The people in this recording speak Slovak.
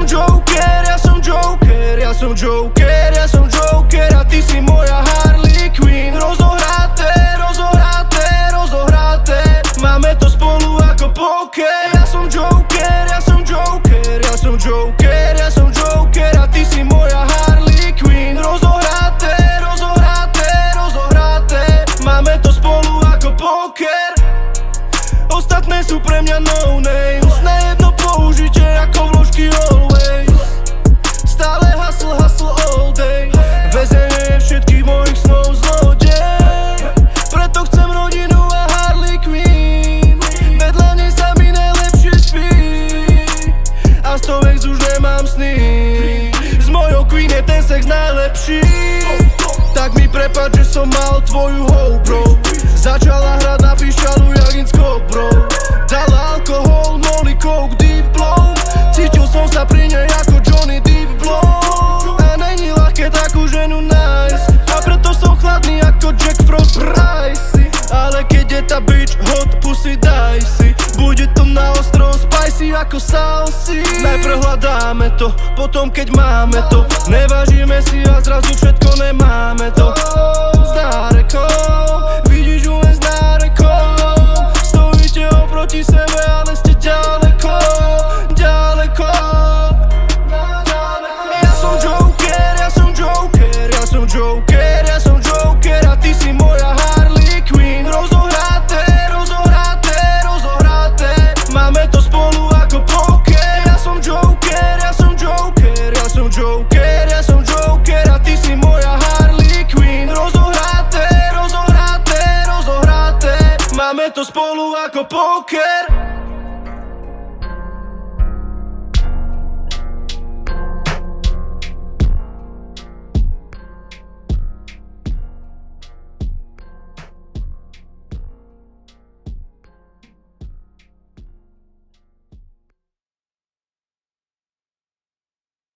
Joker, ja som Joker, ja som Joker, ja som Joker a ty si moja Harley Quinn. Rozohraté, rozohraté, rozohraté, máme to spolu ako poker. Ja som Joker, ja som Joker, ja som Joker, ja som Joker a ty si moja Harley Quinn. Rozohraté, rozohraté, rozohraté, máme to spolu ako poker. Ostatné sú pre mňa no names, na jedno použitie ako vložky always. Stále hustle, hustle all day, väzenie všetkých mojich snov zlodej. Preto chcem rodinu a Harley Quinn, vedľa nej sa mi najlepšie spí. A z toho ex už nemám sny, s mojou Queen je ten sex najlepší. Tak mi prepáč, že som mal tvoju hoe, bro. Začala hrať na pišťalu jak Insko, bro. Dala alkohol, molly, coke, deep blow. Cítil som sa pri nej ako Johnny Deep blow. A není ľahké takú ženu nájsť, a preto som chladný ako Jack Frost Rice. Ale keď je tá bitch hot, pussy daj si. Bude to na ostro spicy ako saucy. Najprv hľadáme to, potom keď máme to, nevážime si a zrazu všetko nemáme to. S nárekom, vidíš ju len s nárekom. Stojíte oproti sebe, ale ste ďaleko, ďaleko. Ja som Joker, ja som Joker, ja som Joker, ja som Joker a ty si moja Harley Quinn. Rozohraté, rozohraté, rozohraté, máme to spolu ako poker. Ja som Joker, ja som Joker, ja som Joker, ja som Joker a ty si moja Harley Quinn. Rozohraté, rozohraté, rozohraté, máme to spolu ako poker.